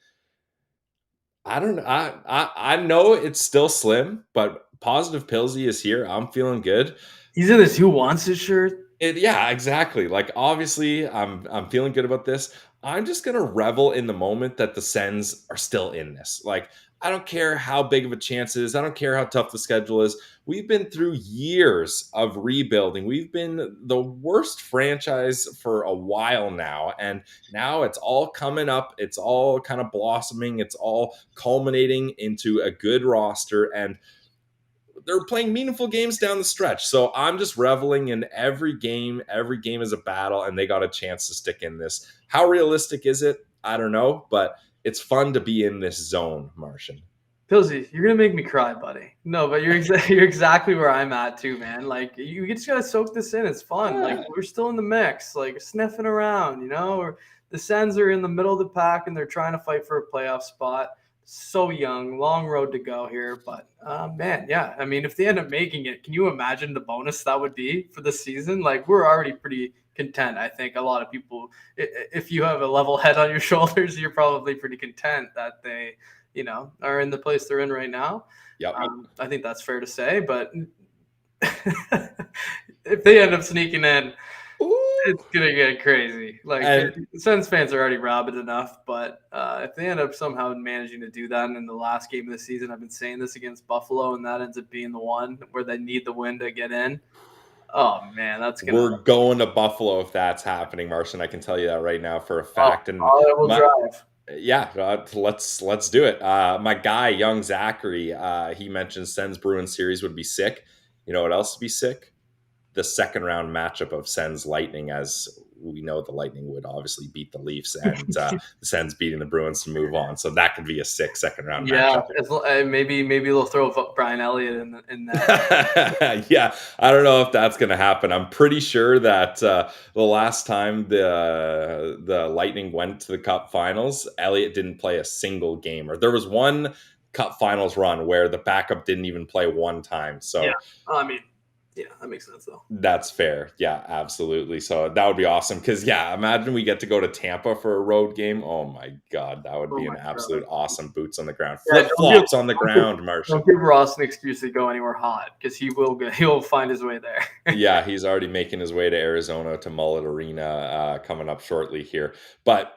I don't know. I know it's still slim, but Positive Pillsy is here. I'm feeling good. He's in this Who Wants It shirt. Yeah, exactly. Like, obviously, I'm feeling good about this. I'm just gonna revel in the moment that the Sens are still in this. Like, I don't care how big of a chance it is. I don't care how tough the schedule is. We've been through years of rebuilding. We've been the worst franchise for a while now, and now it's all coming up. It's all kind of blossoming. It's all culminating into a good roster, and they're playing meaningful games down the stretch. So I'm just reveling in every game. Every game is a battle, and they got a chance to stick in this. How realistic is it? I don't know, but it's fun to be in this zone, Martian. Pillsy, you're gonna make me cry, buddy. No, but you're exactly where I'm at too, man. Like, you just gotta soak this in. It's fun. Yeah. Like, we're still in the mix, like sniffing around, Or the Sens are in the middle of the pack and they're trying to fight for a playoff spot. So young, long road to go here, but man, yeah. I mean, if they end up making it, can you imagine the bonus that would be for the season? Like, we're already pretty content. I think a lot of people, if you have a level head on your shoulders, you're probably pretty content that they, are in the place they're in right now. Yep. I think that's fair to say, but if they end up sneaking in, it's gonna get crazy. Like, Sens fans are already rabid enough, but if they end up somehow managing to do that in the last game of the season, I've been saying this against Buffalo, and that ends up being the one where they need the win to get in. Oh man, We're going to Buffalo if that's happening, Martian. I can tell you that right now for a fact. And I will drive. Yeah, let's do it. My guy, young Zachary, he mentioned Sens Bruins series would be sick. You know what else would be sick? The second round matchup of Sens Lightning, as we know the Lightning would obviously beat the Leafs, and the Sens beating the Bruins to move on. So that could be a sick second round matchup. Yeah, maybe they'll throw Brian Elliott in that. Yeah, I don't know if that's going to happen. I'm pretty sure that the last time the Lightning went to the Cup Finals, Elliott didn't play a single game, or there was one Cup Finals run where the backup didn't even play one time. So yeah, I mean. Yeah, that makes sense, though. That's fair. Yeah, absolutely. So that would be awesome. Because, imagine we get to go to Tampa for a road game. Oh, my God. That would be an absolute awesome boots on the ground. Flip-flops on the ground, Marshall. Don't give Ross an excuse to go anywhere hot, because he'll find his way there. Yeah, he's already making his way to Arizona to Mullet Arena coming up shortly here. But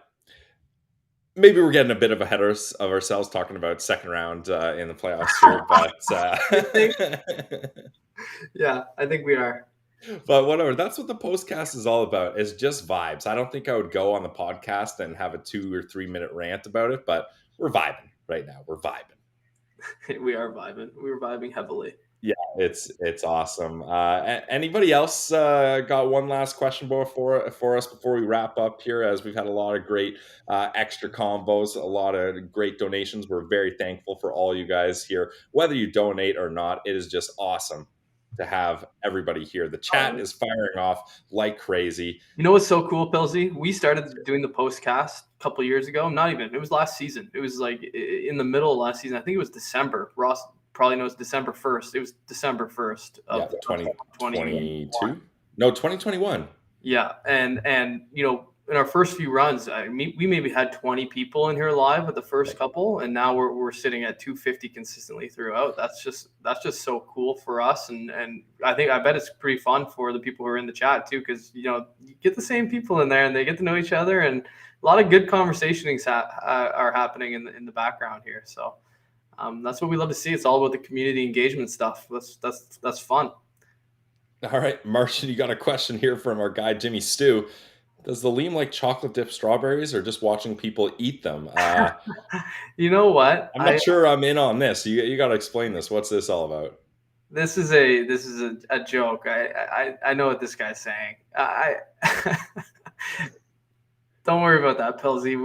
maybe we're getting a bit of ahead of ourselves talking about second round in the playoffs here, but You think? Yeah, I think we are. but whatever. That's what the postcast is all about. Is just vibes. I don't think I would go on the podcast and have a 2 or 3 minute rant about it, but we're vibing right now. We're vibing. We are vibing. We were vibing heavily. Yeah, it's awesome. Anybody else got one last question for us before we wrap up here? As we've had a lot of great extra combos, a lot of great donations. We're very thankful for all you guys here, whether you donate or not. It is just awesome to have everybody here. The chat is firing off like crazy. You know what's so cool, Pilsy? We started doing the postcast a couple years ago. Not even. It was last season. It was like in the middle of last season. I think it was December. Ross probably knows December 1st. It was December 1st of 2022. No, 2021. Yeah, and in our first few runs, we maybe had 20 people in here live at the first couple, and now we're sitting at 250 consistently throughout. That's just so cool for us, and I bet it's pretty fun for the people who are in the chat too, because you get the same people in there and they get to know each other, and a lot of good conversations are happening in the background here. So that's what we love to see. It's all about the community engagement stuff. That's fun. All right, Martian, you got a question here from our guy Jimmy Stew. Does the Liam like chocolate dipped strawberries or just watching people eat them? You know what? I'm not sure I'm in on this. You got to explain this. What's this all about? This is a joke. I know what this guy's saying. Don't worry about that, Pilsy.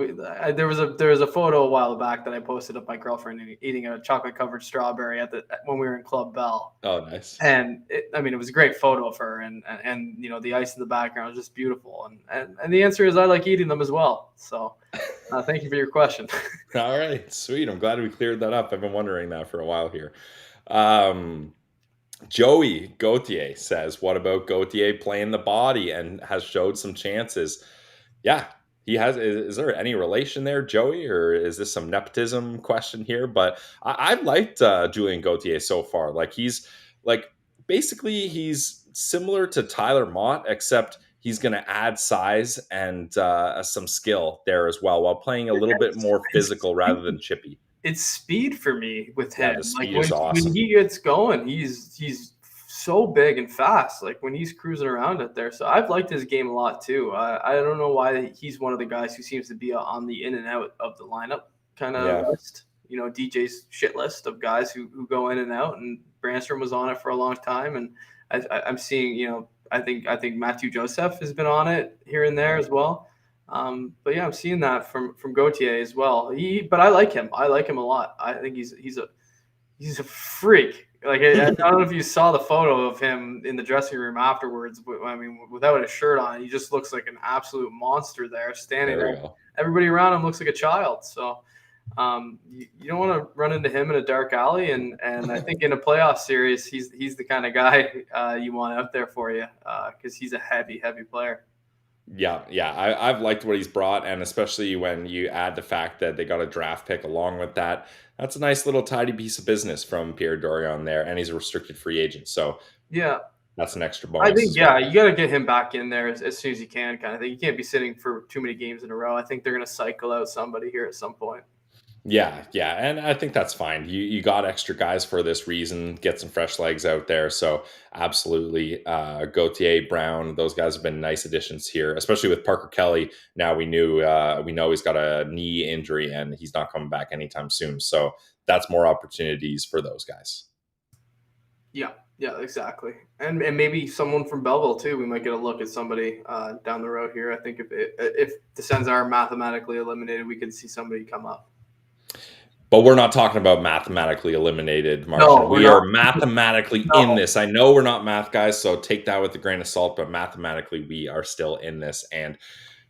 There was a photo a while back that I posted of my girlfriend eating a chocolate covered strawberry when we were in Club Bell. Oh, nice. And it was a great photo of her, and the ice in the background was just beautiful. And the answer is I like eating them as well. So thank you for your question. All right, sweet. I'm glad we cleared that up. I've been wondering that for a while here. Joey Gauthier says, "What about Gauthier playing the body and has showed some chances?" Yeah. He has. Is there any relation there, Joey, or is this some nepotism question here? But I've liked Julien Gauthier so far. Like he's basically similar to Tyler Mott, except he's going to add size and some skill there as well, while playing a little bit more physical rather than chippy. It's speed for me with him. The speed is awesome. When he gets going, he's so big and fast, like when he's cruising around out there. So I've liked his game a lot too. I don't know why he's one of the guys who seems to be on the in and out of the lineup kind of list. DJ's shit list of guys who go in and out, and Brannstrom was on it for a long time, and I'm seeing, I think Matthew Joseph has been on it here and there as well. But yeah, I'm seeing that from Gauthier as well. But I like him. I like him a lot. I think he's a freak. Like I don't know if you saw the photo of him in the dressing room afterwards. I mean, without a shirt on, he just looks like an absolute monster there, standing there. Everybody around him looks like a child. So you don't want to run into him in a dark alley. And I think in a playoff series, he's the kind of guy you want out there for you because he's a heavy player. Yeah. I've liked what he's brought, and especially when you add the fact that they got a draft pick along with that. That's a nice little tidy piece of business from Pierre Dorion there, and he's a restricted free agent. So yeah, that's an extra bonus. I think you got to get him back in there as soon as you can, kind of thing. You can't be sitting for too many games in a row. I think they're going to cycle out somebody here at some point. Yeah, and I think that's fine. You got extra guys for this reason. Get some fresh legs out there. So absolutely, Gauthier, Brown, those guys have been nice additions here, especially with Parker Kelly. Now we know he's got a knee injury and he's not coming back anytime soon. So that's more opportunities for those guys. Yeah, exactly. And maybe someone from Belleville too. We might get a look at somebody down the road here. I think if the Sens are mathematically eliminated, we could see somebody come up. But we're not talking about mathematically eliminated, Martian. No, we are mathematically in this. I know we're not math guys, so take that with a grain of salt, but mathematically we are still in this. And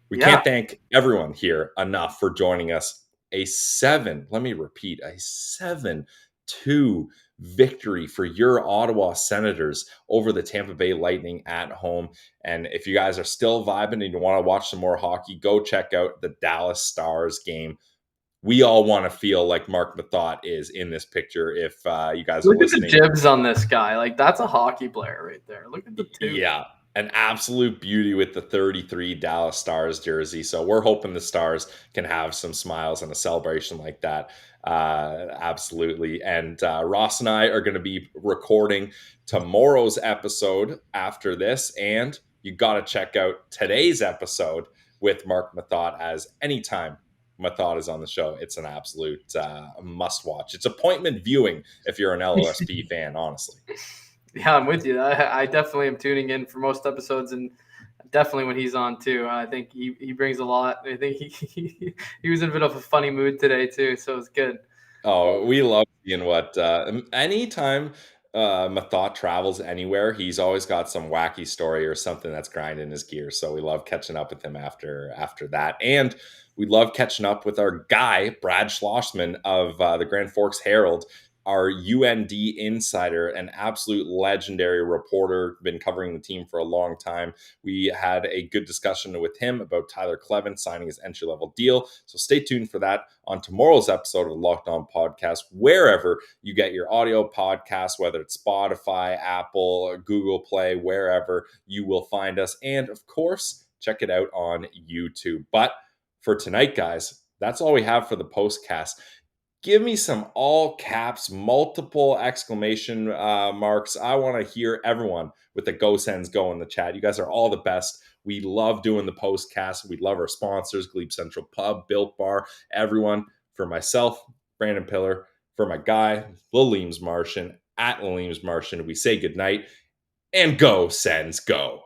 we can't thank everyone here enough for joining us. A 7-2 victory for your Ottawa Senators over the Tampa Bay Lightning at home. And if you guys are still vibing and you want to watch some more hockey, go check out the Dallas Stars game. We all want to feel like Mark Mathot is in this picture. If you guys look are listening, at the jibs on this guy, like that's a hockey player right there. Look at the two. Yeah, an absolute beauty with the 33 Dallas Stars jersey. So we're hoping the Stars can have some smiles and a celebration like that. Absolutely. And Ross and I are going to be recording tomorrow's episode after this. And you got to check out today's episode with Mark Mathot, as anytime Mathot is on the show, it's an absolute must watch. It's appointment viewing if you're an LOSP fan, honestly. Yeah, I'm with you. I definitely am tuning in for most episodes, and definitely when he's on too. I think he brings a lot. I think he was in a bit of a funny mood today too, so it's good. Oh, we love seeing what anytime Mathot travels anywhere, he's always got some wacky story or something that's grinding his gears. So we love catching up with him after that, and we love catching up with our guy Brad Schlossman of the Grand Forks Herald, our UND insider, an absolute legendary reporter, been covering the team for a long time. We had a good discussion with him about Tyler Clevin signing his entry-level deal. So stay tuned for that on tomorrow's episode of the Locked On Podcast, wherever you get your audio podcasts, whether it's Spotify, Apple, Google Play, wherever you will find us. And of course, check it out on YouTube. But for tonight, guys, that's all we have for the Postcast. Give me some all caps, multiple exclamation marks. I want to hear everyone with the Go Sens go in the chat. You guys are all the best. We love doing the Postcast. We love our sponsors, Glebe Central Pub, Built Bar, everyone. For myself, Brandon Pillar, for my guy, the Leames Martian, at Leames Martian, we say goodnight and go Sens go.